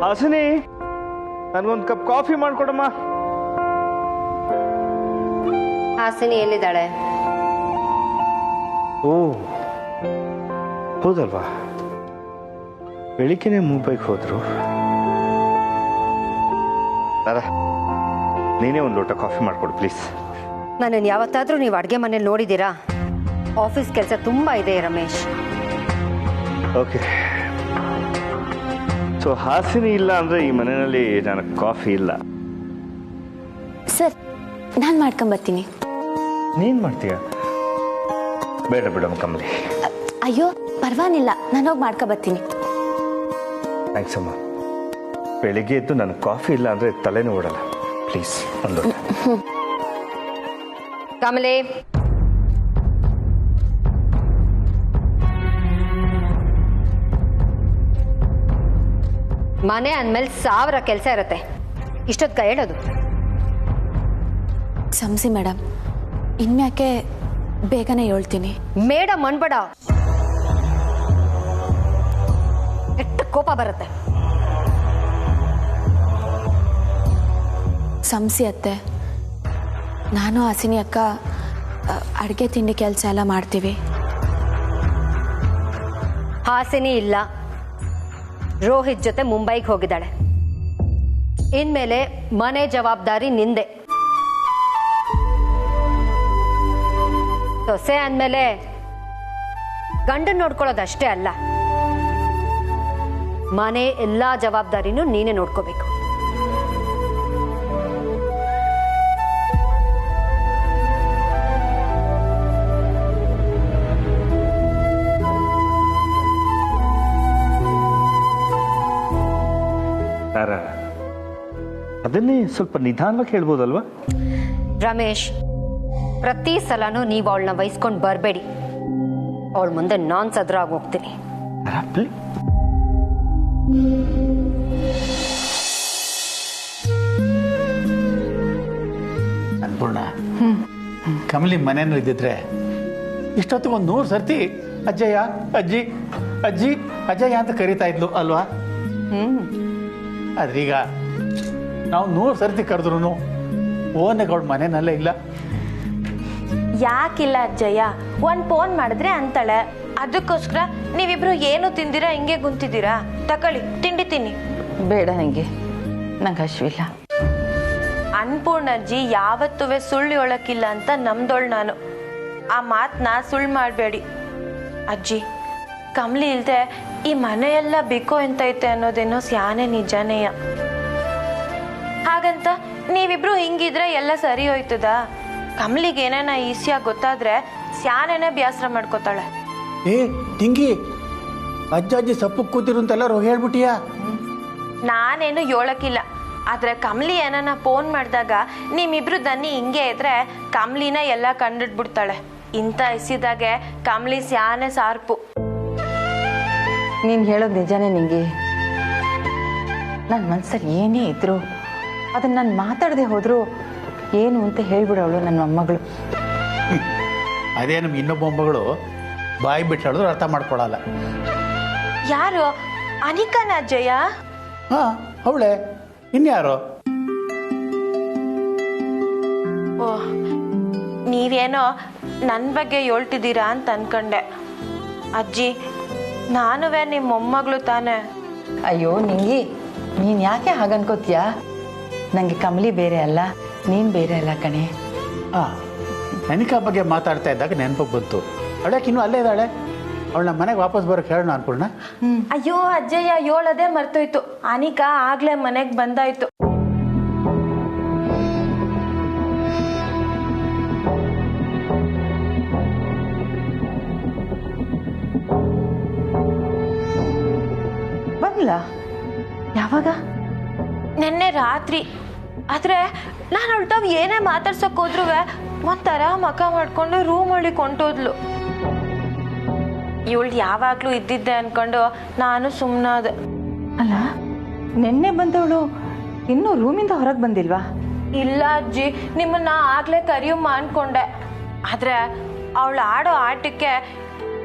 ಹಾಸಿನಿ, ನನಗೊಂದು cup coffee ಮಾಡ್ಕೊಡಮ್ಮ. Hasini ಎಲ್ಲಿದ್ದಾಳೆ? ಓ ಹೌದಲ್ವಾ, ಬೆಳಿಗ್ಗೆನೆ ಮುಂಬೈಗೆ ಹೋದ್ರು. ದಾದಾ, ನೀನೇ ಒಂದು ಲೋಟ ಕಾಫಿ ಮಾಡ್ಕೊಡು ಪ್ಲೀಸ್. ನನ್ನನ್ನು ಯಾವತ್ತಾದರೂ ನೀವು ಅಡುಗೆ ಮನೇಲಿ ನೋಡಿದ್ದೀರಾ? ಆಫೀಸ್ ಕೆಲಸ ತುಂಬ ಇದೆ ರಮೇಶ್. ಓಕೆ, ಸೊ ಹಾಸಿನಿ ಇಲ್ಲ ಅಂದರೆ ಈ ಮನೆಯಲ್ಲಿ ನನಗೆ ಕಾಫಿ ಇಲ್ಲ. ಸರ್, ನಾನು ಮಾಡ್ಕೊಂಬರ್ತೀನಿ. ನೀನು ಮಾಡ್ತೀಯ? ಬೇಡ ಬಿಡಮ್ಮ ಕಮಲಿ. ಅಯ್ಯೋ ಪರವಾಗಿಲ್ಲ, ನಾನು ಹೋಗಿ ಮಾಡ್ಕೊಬರ್ತೀನಿ. ಥ್ಯಾಂಕ್ಸ್ ಅಮ್ಮ. ಬೆಳಿಗ್ಗೆ ಎದ್ದು ನನಗೆ ಕಾಫಿ ಇಲ್ಲ ಅಂದರೆ ತಲೆನೂ ಓಡಲ್ಲ. ಪ್ಲೀಸ್ ಒಂದು. ಕಮಲೆ, ಮನೆ ಅಂದಮೇಲೆ 1000 ಕೆಲಸ ಇರುತ್ತೆ. ಇಷ್ಟೊತ್ತು ಹೇಳೋದು ಕ್ಷಮಿಸಿ ಮೇಡಮ್, ಇನ್ಮ್ಯಾಕೆ ಬೇಗನೆ ಹೇಳ್ತೀನಿ. ಮೇಡಮ್ ಅನ್ಬೇಡ, ಎಷ್ಟು ಕೋಪ ಬರುತ್ತೆ. ಕ್ಷಮಿಸಿ ಅತ್ತೆ, ನಾನು ಹಾಸಿನಿ ಅಕ್ಕ ಅಡುಗೆ ತಿಂಡಿ ಕೆಲಸ ಎಲ್ಲ ಮಾಡ್ತೀವಿ. ಹಾಸಿನಿ ಇಲ್ಲ, ರೋಹಿತ್ ಜೊತೆ ಮುಂಬೈಗೆ ಹೋಗಿದ್ದಾಳೆ. ಇನ್ಮೇಲೆ ಮನೆ ಜವಾಬ್ದಾರಿ ನಿಂದೆ. ಸೊಸೆ ಅಂದಮೇಲೆ ಗಂಡನ್ ನೋಡ್ಕೊಳ್ಳೋದಷ್ಟೇ ಅಲ್ಲ, ಮನೆ ಎಲ್ಲ ಜವಾಬ್ದಾರಿನೂ ನೀನೇ ನೋಡ್ಕೋಬೇಕು. ಅದನ್ನೇ ಸ್ವಲ್ಪ ನಿಧಾನವಾಗಿ ಹೇಳ್ಬೋದಲ್ವಾ? ರಮೇಶ್, ಪ್ರತಿ ಸಲನೂ ನೀವು ಅವಳನ್ನ ವಹಿಸ್ಕೊಂಡು ಬರಬೇಡಿ. ಅವಳ ಮುಂದೆ ನಾನ್ ಸದ್ರಾಗಿ ಹೋಗ್ತೀನಿ. ಅನ್ಪೂರ್ಣ, ಕಮಲಿ ಮನೇನು ಇದ್ದಿದ್ರೆ ಇಷ್ಟೊತ್ತಿಗೆ ಒಂದು 100 ಸರ್ತಿ ಅಜ್ಜಯ್ಯ ಅಜ್ಜಿ ಅಜ್ಜಿ ಅಜ್ಜಯ್ಯ ಅಂತ ಕರೀತಾ ಇದ್ಲು ಅಲ್ವಾ? ಆದ್ರೀಗ ನಾವು 100 ಸರ್ತಿ ಕರೆದ್ರು ಓನೆಗಳು ಮನೆಯಲ್ಲೇ ಇಲ್ಲ. ಯಾಕಿಲ್ಲ ಅಜ್ಜಯ್ಯ, ಒಂದು ಫೋನ್ ಮಾಡಿದ್ರೆ ಅಂತಾಳೆ. ಅದಕ್ಕೋಸ್ಕರ ನೀವಿಬ್ರು ಏನು ತಿಂದಿರಾ ಹಿಂಗೆ ಗುಂತಿದ್ದೀರಾ? ತಕೊಳ್ಳಿ, ತಿಂಡಿ ತಿನ್ನಿ. ಬೇಡ, ನಂಗೆ ಹಶ್ವಿಲ್ಲ. ಅನ್ಪೂರ್ಣಜ್ಜಿ ಯಾವತ್ತೂ ಸುಳ್ಳು ಹೇಳಕ್ಕಿಲ್ಲ ಅಂತ ನಮ್ದೋಳು ನಾನು. ಆ ಮಾತನ್ನ ಸುಳ್ಳು ಮಾಡಬೇಡಿ ಅಜ್ಜಿ. ಕಮಲಿ ಇಲ್ದೆ ಈ ಮನೆಯೆಲ್ಲ ಬಿಕೋ ಎಂತೈತೆ ಅನ್ನೋದೇನೋ ಸ್ಯಾನೆ ನಿಜನೇಯ. ಹಾಗಂತ ನೀವಿಬ್ರು ಹಿಂಗಿದ್ರೆ ಎಲ್ಲ ಸರಿ ಹೋಯ್ತದ? ಕಮಲಿಗೆ ಏನೇನ ಈಸಿಯಾಗಿ ಗೊತ್ತಾದ್ರೆ ಸ್ಯಾನೇನೆ ಬ್ಯಾಸರ ಮಾಡ್ಕೋತಾಳೆ. ಏ ತಿಂಗಿ, ಅಜ್ಜಾಜಿ ಸಪ್ಪು ಕೂತಿರು ಅಂತೆಲ್ಲರೂ ಹೇಳ್ಬಿಟ್ಟಿಯಾ? ನಾನೇನು ಹೇಳಕ್ಕಿಲ್ಲ, ಆದ್ರೆ ಕಮಲಿ ಏನನ್ನ ಫೋನ್ ಮಾಡಿದಾಗ ನಿಮ್ಮಿಬ್ರು ದನ್ನಿ ಹಿಂಗೆ ಇದ್ರೆ ಕಮಲಿನ ಎಲ್ಲ ಕಂಡಿಡ್ಬಿಡ್ತಾಳೆ. ಇಂಥ ಇಸಿದಾಗೆ ಕಮಲಿ ಸ್ಯಾನೆ ಸಾರ್ಪು. ನೀನು ಹೇಳೋದು ನಿಜಾನೇ ನಿಂಗೆ. ನನ್ನ ಮನ್ಸಲ್ಲಿ ಏನೇ ಇದ್ರು ಅದನ್ನ ನಾನು ಮಾತಾಡದೆ ಹೋದ್ರು ಏನು ಅಂತ ಹೇಳ್ಬಿಡವಳು ನನ್ನ ಮೊಮ್ಮಗಳು. ಅದೇ ನಮ್ಮ ಇನ್ನೊಬ್ಬ ಮೊಮ್ಮಗಳು ಬಾಯಿ ಬಿಟ್ಟು ಹೇಳಿದ್ರು ಅರ್ಥ ಮಾಡ್ಕೊಳಲ್ಲ. ಯಾರು? ಅನಿಕಾನ ಅಜ್ಜಯ್ಯ? ಹಾ, ಅವಳೆ. ಇನ್ಯಾರು? ಓ, ನೀವೇನೋ ನನ್ನ ಬಗ್ಗೆ ಹೇಳ್ತಿದ್ದೀರಾ ಅಂತ ಅನ್ಕೊಂಡೆ. ಅಜ್ಜಿ, ನಾನುವೇ ನಿಮ್ಮ ಮೊಮ್ಮಗಳು ತಾನೆ. ಅಯ್ಯೋ ನಿಂಗಿ, ನೀನು ಯಾಕೆ ಹಾಗನ್ಕೋತೀಯಾ? ನನಗೆ ಕಮಲಿ ಬೇರೆ ಅಲ್ಲ, ನೀನು ಬೇರೆ ಅಲ್ಲ ಕಣೆ. ಅನಿಕಾ ಬಗ್ಗೆ ಮಾತಾಡ್ತಾ ಇದ್ದಾಗ ನೆನಪಿಗೆ ಬಂತು. ಅವಳಕ್ಕೆ ಇನ್ನೂ ಅಲ್ಲೇ ಇದ್ದಾಳೆ. ಅವಳನ್ನ ಮನೆಗೆ ವಾಪಸ್ ಬರೋಕೆ ಹೇಳೋಣ ಅನ್ಪೂರ್ಣ. ಅಯ್ಯೋ ಅಜ್ಜಯ್ಯ, ಹೇಳೋದೇ ಮರ್ತೋಯ್ತು. ಅನಿಕಾ ಆಗ್ಲೇ ಮನೆಗೆ ಬಂದಾಯ್ತು. ಬಂದ್ಲ? ಯಾವಾಗ? ನೆನ್ನೆ ರಾತ್ರಿ. ಆದ್ರೆ ನಾನು ಅವಳ್ತಾವ್ ಏನೇ ಮಾತಾಡ್ಸಕ್ ಹೋದ್ರು ಒಂಥರ ಮಕ ಮಾಡ್ಕೊಂಡು ರೂಮ್ ಒಳಗೆ ಕೊಂಟೋದ್ಲು. ಇವಳು ಯಾವಾಗ್ಲೂ ಇದ್ದಿದ್ದೆ ಅನ್ಕೊಂಡು ನಾನು ಸುಮ್ಮನಾದೆ. ಅಲ್ಲ, ನಿನ್ನೆ ಬಂದವಳು ಇನ್ನೂ ರೂಮಿಂದ ಹೊರಗೆ ಬಂದಿಲ್ವಾ? ಇಲ್ಲ ಅಜ್ಜಿ, ನಿಮ್ಮನ್ನ ಆಗ್ಲೇ ಕರಿಯಮ್ಮ ಅನ್ಕೊಂಡೆ. ಆದ್ರೆ ಅವಳು ಆಡೋ ಆಟಕ್ಕೆ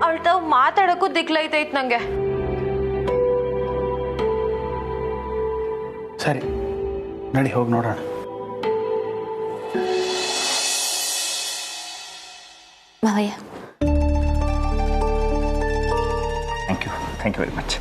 ಅವಳ್ತಾವ್ ಮಾತಾಡೋಕ್ಕೂ ದಿಗ್ಲೈತೈತ್ ನಂಗೆ. ಸರಿ ನಡಿ ಹೋಗಿ ನೋಡೋಣ. ಮಾವಯ್ಯ, ಥ್ಯಾಂಕ್ ಯು ವೆರಿ ಮಚ್.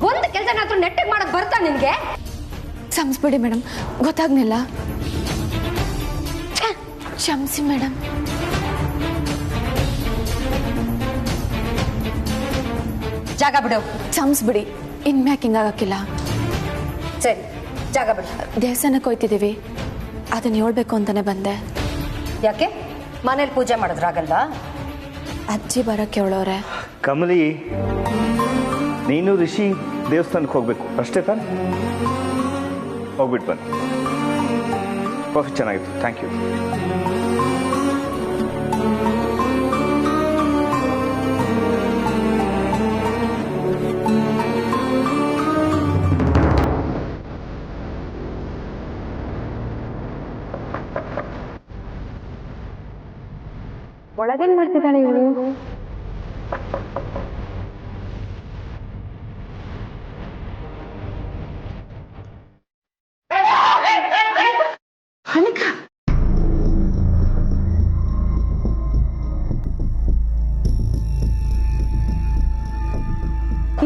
ಒಂದು ಕೆಲಸನಾದ್ರೂ ನೆಟ್ಟಿಗೆ ಮಾಡಕ್ ಬರ್ತಾ ನಿನ್ಗೆ? ಕ್ಷಮಿಸ್ಬಿಡಿ ಮೇಡಮ್, ಗೊತ್ತಾಗ್ನಿಲ್ಲ. ಕ್ಷಮಿಸಿ ಮೇಡಮ್. ಜಾಗ ಬಿಡು. ಕ್ಷಮಿಸ್ಬಿಡಿ, ಇನ್ಮ್ಯಾಕ್ ಹಿಂಗಾಗಕ್ಕಿಲ್ಲ. ಸರಿ, ಜಾಗ ಬಿಡು. ದೇವಸ್ಥಾನಕ್ಕೆ ಹೋಯ್ತಿದ್ದೀವಿ, ಅದನ್ನ ಹೇಳ್ಬೇಕು ಅಂತಾನೆ ಬಂದೆ. ಯಾಕೆ ಮನೇಲಿ ಪೂಜೆ ಮಾಡಿದ್ರಾಗಲ್ವಾ? ಅಜ್ಜಿ ಬರೋಕ್ಕೆ ಹೇಳೋರೆ. ಕಮಲಿ, ನೀನು ರಿಷಿ ದೇವಸ್ಥಾನಕ್ಕೆ ಹೋಗ್ಬೇಕು ಅಷ್ಟೇ ತಾನೆ? ಹೋಗ್ಬಿಟ್ಟು ಬನ್ನಿ. ಕಾಫಿ ಚೆನ್ನಾಗಿತ್ತು, ಥ್ಯಾಂಕ್ ಯು. ಒಳಗೇನ್ ಮಾಡ್ತಿದ್ದಾಳೆ ಇವಳು?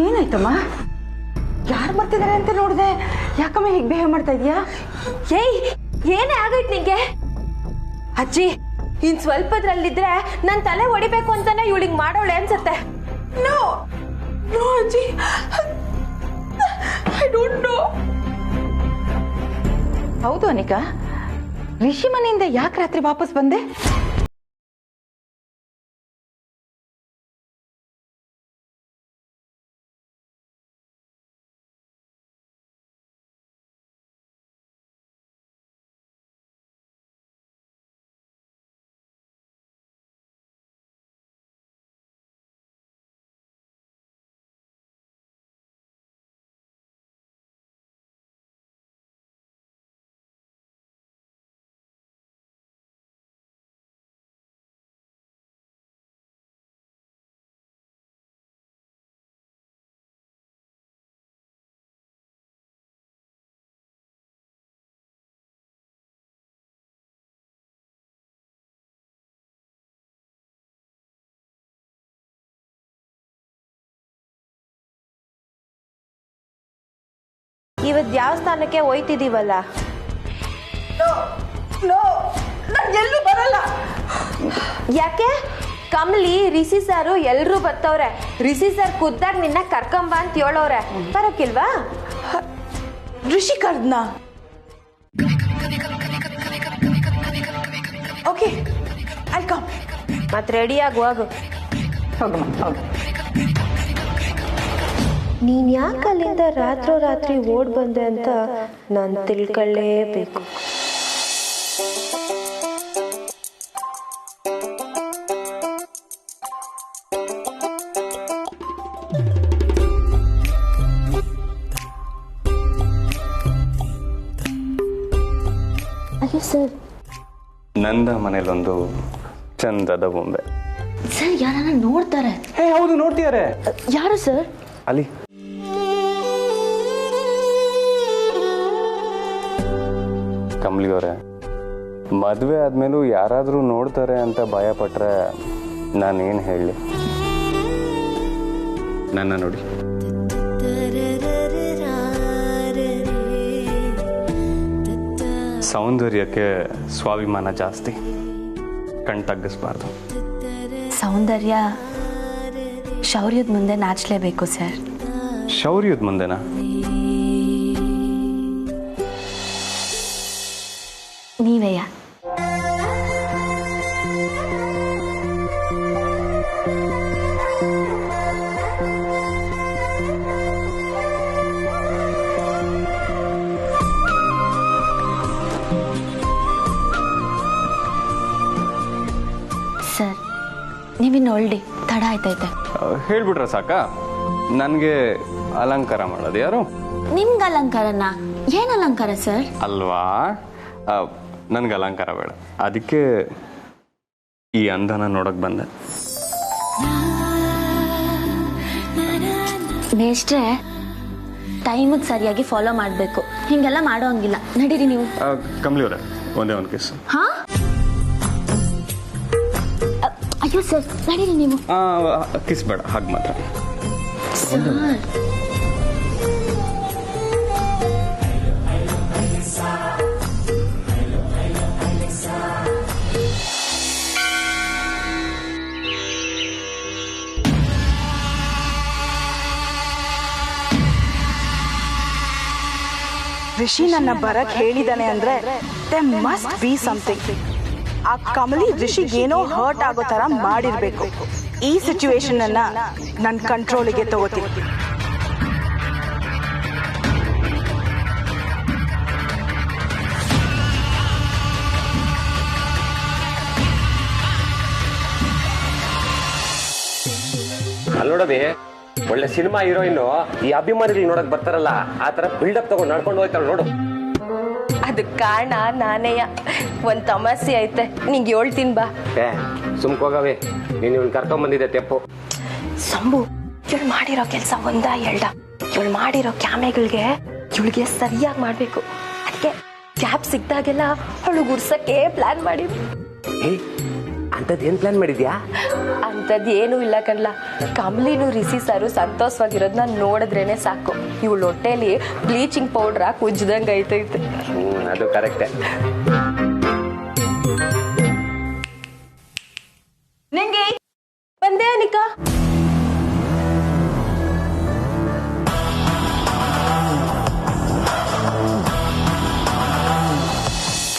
ಏನಾಯ್ತಮ್ಮ? ಯಾರು ಬರ್ತಿದ್ದಾರೆ ಅಂತ ನೋಡಿದೆ, ಯಾಕಮ್ಮ ಹೀಗೆ ಬಿಹೇವ್ ಮಾಡ್ತಾ ಇದೀಯಾ? ಏಯ್, ಏನೇ ಆಗೈತ್ ನಿಂಗೆ? ಅಜ್ಜಿ, ಇನ್ ಸ್ವಲ್ಪದ್ರಲ್ಲಿದ್ರೆ ನನ್ ತಲೆ ಹೊಡಿಬೇಕು ಅಂತಾನೆ ಇವಳಿಗೆ ಮಾಡೋಳೆ ಅನ್ಸತ್ತೆ. ನೋ ನೋ ಅಜ್ಜಿ, ಐ ಡೋಂಟ್ ನೋ. ಹೌದು ಅನಿಕಾ, ರಿಷಿ ಮನೆಯಿಂದ ಯಾಕೆ ರಾತ್ರಿ ವಾಪಸ್ ಬಂದೆ? ಇವತ್ ದೇವಸ್ಥಾನಕ್ಕೆ ಹೋಯ್ತಿದೀವಲ್ಲ. ಎಲ್ಲೂ ಬರಲ್ಲ. ಯಾಕೆ? ಕಮಲಿ, ರಿಷಿ ಸಾರು ಎಲ್ರು ಬರ್ತವ್ರೆ. ರಿಷಿ ಸರ್ ಖುದ್ದಾಗ ನಿನ್ನ ಕರ್ಕೊಂಬ ಅಂತ ಹೇಳೋರೆ. ಬರೋಕಿಲ್ವಾ? ರಿಷಿ ಕರ್ದ್ನ? Okay, I come. ಮತ್ ರೆಡಿ ಆಗಿ ಹೋಗು. ಹೋಗಮ್ಮ, ಹೋಗು. ನೀನ್ ಯಾಕೆ ಅಲ್ಲಿಂದ ರಾತ್ರಿ ಓಡ್ ಬಂದೆ ಅಂತ ನಾನು ತಿಳ್ಕೊಳ್ಳೇಬೇಕು. ಅಯ್ಯೋ ಸರ್, ನಂದ ಮನೇಲೊಂದು ಚಂದದ ಬೊಂಬೆ. ಸರ್ ಯಾರನ್ನ ನೋಡ್ತಾರೆ. ಹೌದು, ನೋಡ್ತಿದ್ದಾರೆ. ಯಾರು ಸರ್? ಅಲ್ಲಿ ಕಮಲಿಯವರೇ, ಮದುವೆ ಆದ್ಮೇಲೂ ಯಾರಾದರೂ ನೋಡ್ತಾರೆ ಅಂತ ಭಯ ಪಟ್ರೆ ನಾನೇನು ಹೇಳಲಿ? ನನ್ನ ನೋಡಿ. ಸೌಂದರ್ಯಕ್ಕೆ ಸ್ವಾಭಿಮಾನ ಜಾಸ್ತಿ, ಕಣ್ ತಗ್ಗಿಸ್ಬಾರ್ದು. ಸೌಂದರ್ಯ ಶೌರ್ಯದ ಮುಂದೆ ನಾಚಲೇಬೇಕು ಸರ್. ಶೌರ್ಯದ ಮುಂದೆನಾ? ನೀವೆಯ? ಸರ್, ನೀವಿನ್ನು ಹೊಲ್ಡಿ, ತಡ ಆಯ್ತೈತೆ. ಹೇಳ್ಬಿಟ್ರೆ ಸಾಕಾ? ನನಗೆ ಅಲಂಕಾರ ಮಾಡೋದು ಯಾರು? ನಿಮ್ಗೆ ಅಲಂಕಾರನ? ಏನ್ ಅಲಂಕಾರ ಸರ್? ಅಲ್ವಾ, ನನಗೆ ಅಲಂಕಾರ ಬೇಡ, ಅದಕ್ಕೆ ಈ ಅಂದನ ನೋಡಕ್ ಬಂದೆ. ಮೇಷ್ಟ್ರೆ, ಟೈಮಿಗೆ ಸರಿಯಾಗಿ ಫಾಲೋ ಮಾಡಬೇಕು, ಹಿಂಗೆಲ್ಲ ಮಾಡೋ ಹಂಗಿಲ್ಲ. ನಡೀರಿ ನೀವು. ಕಮಲಿ ಅವರೇ, ಒಂದೇ ಒಂದು ಕಿಸ್. ಹಾ? ಅಯ್ಯೋ ಸರ್, ನಡೀರಿ ನೀವು. ಕಿಸ್ ಬೇಡ, ಹಾಗೆ ಮಾತ್ರ. ಸರ್, ರಿಷಿ ನನ್ನ ಬರಕ್ ಹೇಳಿದಾನೆ ಅಂದ್ರೆ ದೆ ಮಸ್ಟ್ ಬಿ ಸಮಥಿಂಗ್. ಆ ಕಮಲಿ ರಿಷಿಗೆ ಏನೋ ಹರ್ಟ್ ಆಗೋ ತರ ಮಾಡಿರ್ಬೇಕು. ಈ ಸಿಚುವೇಶನ್ ಅನ್ನ ನನ್ನ ಕಂಟ್ರೋಲಿಗೆ ತಗೋತೀನಿ. ಅಲ್ಲೋಡಬಿ, ಒಳ್ಳೆ ಸಿನಿಮಾ ಹೀರೋಯಿನ್ ಈ ಅಭಿಮಾನಿಗಳು ನೋಡಕ್ ಬರ್ತಾರಲ್ಲ, ಆ ತರ ಬಿಲ್ಡಪ್ ತಗೊಂಡು ನಡ್ಕೊಂಡು ಹೋಯ್ತಾಳ ನೋಡು. ಅದಕ್ಕೆ ಕಾರಣ ನಾನೇಯ. ಒಂದ್ ತಮಾಸೆ ಐತೆ, ನಿಂಗೆ ಹೇಳ್ತೀನಿ ಬಾ. ಸುಮ್ಕೋಗವೆ, ನೀನು ಇವ್ನ ಕರ್ಕೊಂಡ್ ಬಂದಿದ್ದೆ ತೆಪ್ಪು. ಸಂಭು, ಇವಳು ಮಾಡಿರೋ ಕೆಲಸ ಒಂದ ಎರಡ. ಇವಳು ಮಾಡಿರೋ ಕ್ಯಾಮೆಗಳಿಗೆ ಇವಳಿಗೆ ಸರಿಯಾಗಿ ಮಾಡ್ಬೇಕು. ಅದಕ್ಕೆ ಕ್ಯಾಪ್ ಸಿಕ್ದಾಗೆಲ್ಲ ಅವಳು ಗುರ್ಸಕ್ಕೆ ಪ್ಲಾನ್ ಮಾಡಿದ್ವಿ. ಅಂತದೇನ್ ಪ್ಲಾನ್ ಮಾಡಿದ್ಯಾ? ಅಂಥದ್ದು ಏನೂ ಇಲ್ಲ ಕಣ್ಲ. ಕಮಲಿನೂ ರಿಷಿ ಸಾರು ಸಂತೋಷವಾಗಿರೋದನ್ನ ನೋಡಿದ್ರೇನೆ ಸಾಕು. ಇವಳು ಹೊಟ್ಟೆಲಿ ಬ್ಲೀಚಿಂಗ್ ಪೌಡ್ರ್ ಹಾಕಿ ಉಜ್ದಂಗೆ ಐತೈತೆ. ಅದು ಕರೆಕ್ಟೇ. ನಿಂಗೆ ಬಂದೆ ಅನಿಕಾ?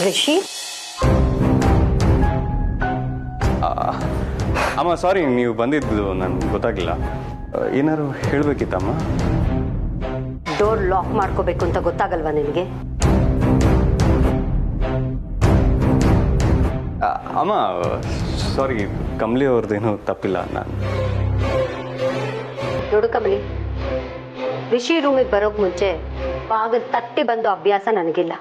ರಿಷಿ, ಅಮ್ಮ ಸಾರಿ, ನೀವು ಬಂದಿದ್ದು ನನ್ಗೆ ಗೊತ್ತಾಗಿಲ್ಲ. ಏನಾದ್ರು ಹೇಳ್ಬೇಕಿತ್ತಮ್ಮ? ಡೋರ್ ಲಾಕ್ ಮಾಡ್ಕೋಬೇಕು ಅಂತ ಗೊತ್ತಾಗಲ್ವಾ ನಿನಗೆ? ಅಮ್ಮ ಸಾರಿ, ಕಮಲಿ ಅವ್ರದ್ದೇನು ತಪ್ಪಿಲ್ಲ. ನಾನು ನೋಡು ಕಮಲಿ, ರಿಷಿ ರೂಮಿಗೆ ಬರೋಕ್ ಮುಂಚೆ ಬಾಗಿಲು ತಟ್ಟಿ ಬಂದು ಅಭ್ಯಾಸ ನನಗಿಲ್ಲ.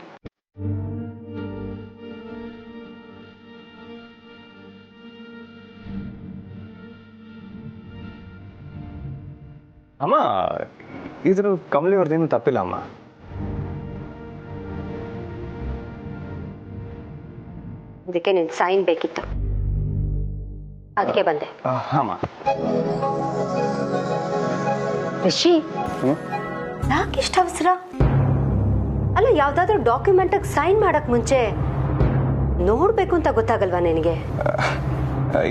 ಅಮ್ಮ, ಇದ್ರ ಕಮಲಿ ಅವ್ರದ್ದೇನು ತಪ್ಪಿಲ್ಲ ಅಮ್ಮ. ಅದಕ್ಕೆ ನಿನ್ ಸೈನ್ ಬೇಕಿತ್ತು, ಅದಕ್ಕೆ ಬಂದೆ. ಅಮ್ಮ, ರಿಷಿ, ಯಾಕಿಷ್ಟ ಅವಸರ? ಅಲ್ಲ, ಯಾವ್ದಾದ್ರು ಡಾಕ್ಯುಮೆಂಟ್ ಸೈನ್ ಮಾಡಕ್ ಮುಂಚೆ ನೋಡ್ಬೇಕು ಅಂತ ಗೊತ್ತಾಗಲ್ವಾ ನಿನಗೆ?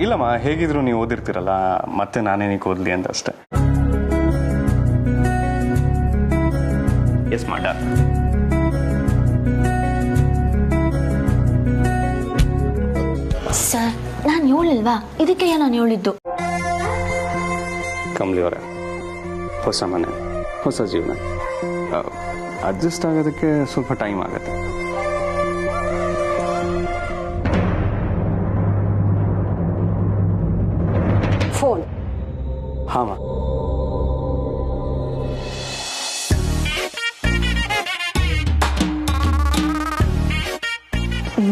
ಇಲ್ಲಮ್ಮ, ಹೇಗಿದ್ರು ನೀವು ಓದಿರ್ತೀರಲ್ಲ, ಮತ್ತೆ ನಾನೇನಕ್ಕೆ ಓದ್ಲಿ ಅಂತ ಅಷ್ಟೆ. ಎಸ್ ಮಾಡ. ಸರ್, ನಾನು ಹೇಳಿಲ್ವಾ? ಇದಕ್ಕೆ ನಾನು ಹೇಳಿದ್ದು. ಕಮಲಿ ಅವರೇ, ಹೊಸ ಮನೆ, ಹೊಸ ಜೀವನ, ಅಡ್ಜಸ್ಟ್ ಆಗೋದಕ್ಕೆ ಸ್ವಲ್ಪ ಟೈಮ್ ಆಗುತ್ತೆ. ಫೋನ್. ಹಾಂ.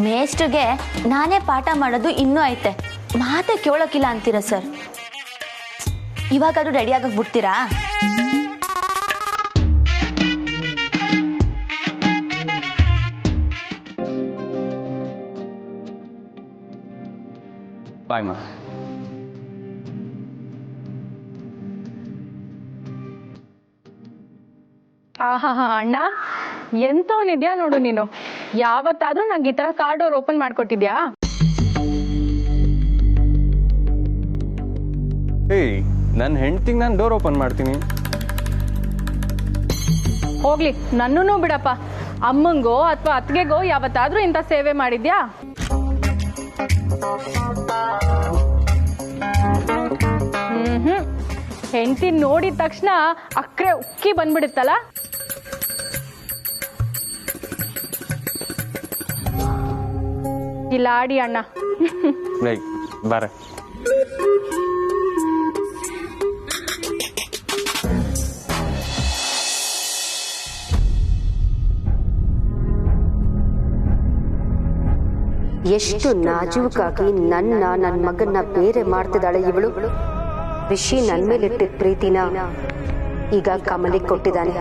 ಮೇಷ್ಟ್ರಿಗೆ ನಾನೇ ಪಾಠ ಮಾಡೋದು ಇನ್ನೂ ಐತೆ, ಮಾತೆ ಕೇಳೋಕಿಲ್ಲ ಅಂತೀರ ಸರ್. ಇವಾಗಾದ್ರೂ ರೆಡಿ ಆಗಕ್ ಬಿಡ್ತೀರಾ? ಬಾಯ್ ಮಾ. ಆಹಾ ಅಣ್ಣ, ಎಂತವನಿದ್ಯಾ ನೋಡು ನೀನು. ಯಾವತ್ತಾದ್ರೂ ನಂಗೆ ಈ ತರ ಕಾರ್ ಡೋರ್ ಓಪನ್ ಮಾಡ್ಕೊಟ್ಟಿದ್ಯಾ? ಏಯ್, ನನ್ನ ಹೆಂಡ್ತಿಗೆ ನಾನು ಡೋರ್ ಓಪನ್ ಮಾಡ್ತೀನಿ. ಹೋಗ್ಲಿ, ನನ್ನೂ ಬಿಡಪ್ಪ. ಅಮ್ಮಂಗೋ ಅಥವಾ ಅತ್ತಿಗೆಗೋ ಯಾವತ್ತಾದ್ರೂ ಇಂಥ ಸೇವೆ ಮಾಡಿದ್ಯಾ? ಹೆಂಡತಿ ನೋಡಿದ ತಕ್ಷಣ ಅಕ್ರೆ ಉಕ್ಕಿ ಬಂದ್ಬಿಡುತ್ತಲ್ಲ. ಇಲ್ಲ ಆಡಿ ಅಣ್ಣ. ಬಾರೆ. ಎಷ್ಟು ನಾಜೂಕಾಗಿ ನನ್ನ ಮಗನ್ನ ಬೇರೆ ಮಾಡ್ತಿದ್ದಾಳೆ ಇವಳು. ರಿಷಿ ನನ್ನ ಮೇಲಿಟ್ಟಿದ್ದ ಪ್ರೀತಿನ ಈಗ ಕಮಲಿಗೆ ಕೊಟ್ಟಿದ್ದಾನೆ.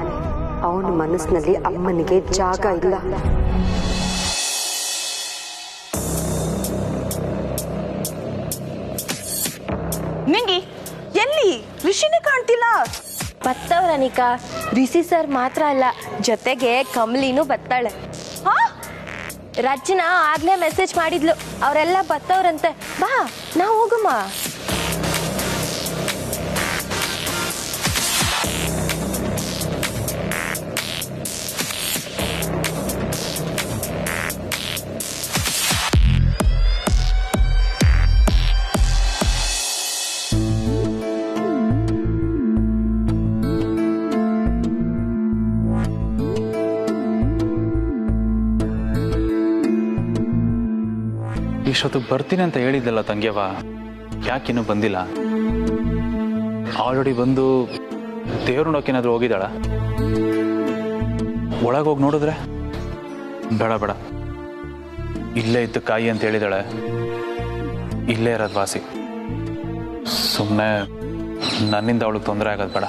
ಅವನ ಮನಸ್ಸಿನಲ್ಲಿ ಅಮ್ಮನಿಗೆ ಜಾಗ ಇಲ್ಲ. ನಿಂಗಿ ಎಲ್ಲಿ ರಿಷಿನೇ ಕಾಣ್ತಿಲ್ಲ. ಬತ್ತವ್ರನಿಕಾ, ರಿಷಿ ಸರ್ ಮಾತ್ರ ಅಲ್ಲ, ಜೊತೆಗೆ ಕಮಲಿನೂ ಬತ್ತಾಳೆ. ರಚನಾ ಆಗ್ಲೇ ಮೆಸೇಜ್ ಮಾಡಿದ್ಲು, ಅವರೆಲ್ಲ ಬತ್ತವ್ರಂತೆ. ಬಾ ನಾವು ಹೋಗಮ್ಮ. ಇಷ್ಟೊತ್ತಿಗೆ ಬರ್ತೀನಿ ಅಂತ ಹೇಳಿದ್ದಲ್ಲ ತಂಗ್ಯವ, ಯಾಕಿನ್ನೂ ಬಂದಿಲ್ಲ? ಆಲ್ರೆಡಿ ಬಂದು ದೇವ್ರ ನೋಡೋಕೇನಾದ್ರೂ ಹೋಗಿದ್ದಾಳ? ಒಳಗೋಗಿ ನೋಡಿದ್ರೆ ಬೇಡ ಬೇಡ, ಇಲ್ಲೇ ಇತ್ತು ಕಾಯಿ ಅಂತ ಹೇಳಿದಾಳೆ. ಇಲ್ಲೇ ಇರೋದು ವಾಸಿ. ಸುಮ್ಮನೆ ನನ್ನಿಂದ ಅವಳಿಗೆ ತೊಂದರೆ ಆಗೋದು ಬೇಡ.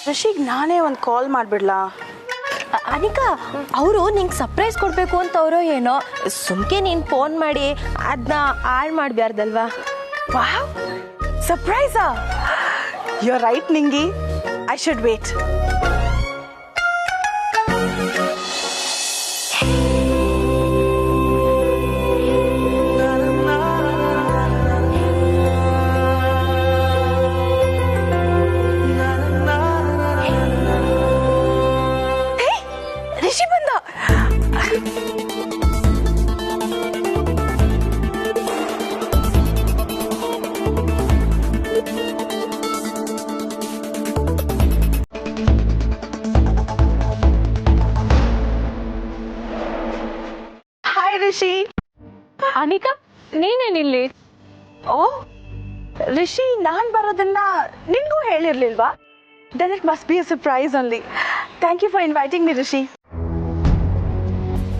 ರಿಷಿಗೆ ನಾನೇ ಒಂದು ಕಾಲ್ ಮಾಡಿಬಿಡ್ಲಾ? ಅನಿಕಾ, ಅವರು ನಿಂಗೆ ಸರ್ಪ್ರೈಸ್ ಕೊಡಬೇಕು ಅಂತ ಅವರೋ ಏನೋ, ಸುಮ್ಕೆ ನೀನು ಫೋನ್ ಮಾಡಿ ಅದನ್ನ ಹಾಳು ಮಾಡಬಾರ್ದಲ್ವಾ? ವಾವ್, ಸರ್ಪ್ರೈಸಾ? ಯು ಆರ್ ರೈಟ್ ನಿಂಗಿ, ಐ ಶುಡ್ ವೇಟ್. ರಿಷಿ ಬಂದ. ಹಾಯ್ ರಿಷಿ. ಅನಿಕಾ, ನೀನೇನಿಲ್ಲಿ? ಓ ರಿಷಿ, ನಾನ್ ಬರೋದನ್ನ ನಿನ್ಗೂ ಹೇಳಿರ್ಲಿಲ್ವಾ? Then it must be a surprise only. Thank you for inviting me, Rishi.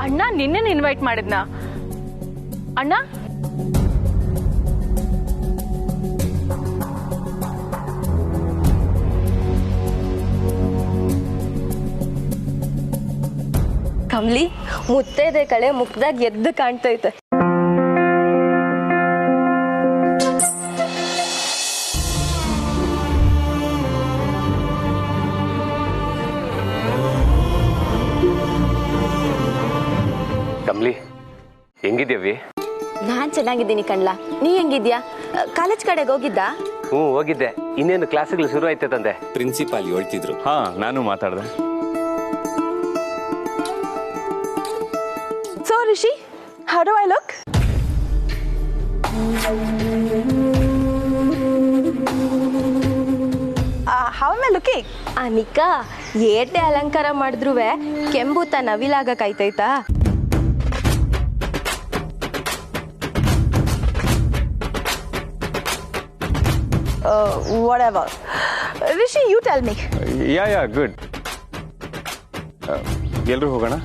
ಅಣ್ಣ ನಿನ್ನೇನು ಇನ್ವೈಟ್ ಮಾಡಿದ್ನಾ? ಅಣ್ಣ, ಕಮಲಿ, ಮುತ್ತೈದೆ ಕಳೆ ಮುಖದಾಗ ಎದ್ದು ಕಾಣ್ತೈತೆ. ಕಮಲಿ, ಹೆಂಗಿದ್ಯವಿ? ನಾನ್ ಚೆನ್ನಾಗಿದ್ದೀನಿ ಕಣ್ಲಾ. ನೀ ಹೆಂಗಿದ್ಯಾ? ಕಾಲೇಜ್ ಕಡೆಗೆ ಹೋಗಿದ್ದಾ? ಹೋಗಿದ್ದೆ. ಇನ್ನೇನು ಕ್ಲಾಸ್ಗಳು ಶುರು ಆಯ್ತೆ ತಂದೆ. ಪ್ರಿನ್ಸಿಪಾಲ್ ಹೇಳ್ತಿದ್ರು. ಹಾ, ನಾನು ಮಾತಾಡಿದೆ. So Rishi, how do I look? How am I looking? Anika, ಏಟೆ ಅಲಂಕಾರ ಮಾಡಿದ್ರುವೆ ಕೆಂಬೂತ ನವಿಲಾಗ ಕಾಯ್ತೈತಾ? Whatever. Rishi, you tell me. Yeah good. ಎಲ್ರೂ ಹೋಗೋಣ.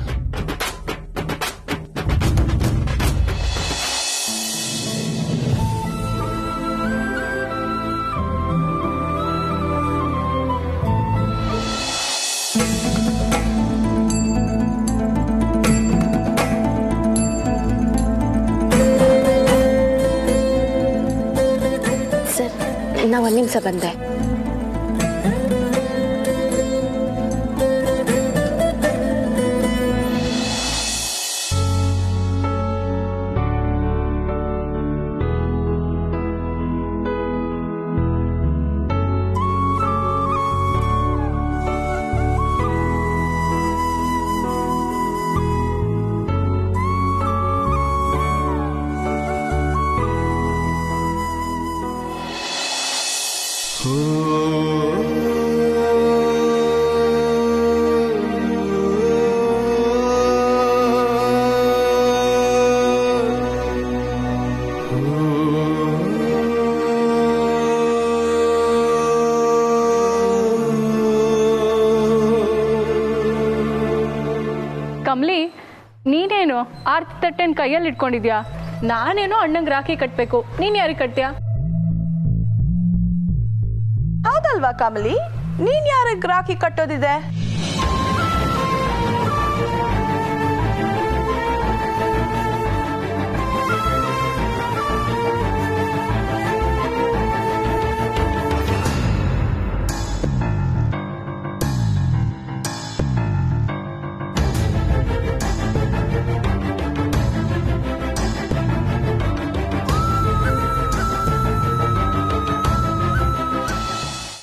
ಸರ್, ನಾ ಒಂದು ನಿಮಿಷ ಬಂದೆ. ನೀನೇನು ಆರ್ತಿ ತಟ್ಟೆನ ಕೈಯಲ್ಲಿ ಇಟ್ಕೊಂಡಿದ್ಯಾ? ನಾನೇನೋ ಅಣ್ಣಂಗೆ ರಾಖಿ ಕಟ್ಟಬೇಕು, ನೀನು ಯಾರಿಗೆ ಕಟ್ಟ್ಯಾ? ಹೌದಲ್ವಾ ಕಮಲಿ, ನೀನ್ ಯಾರಿಗೆ ರಾಖಿ ಕಟ್ಟೋದಿದೆ?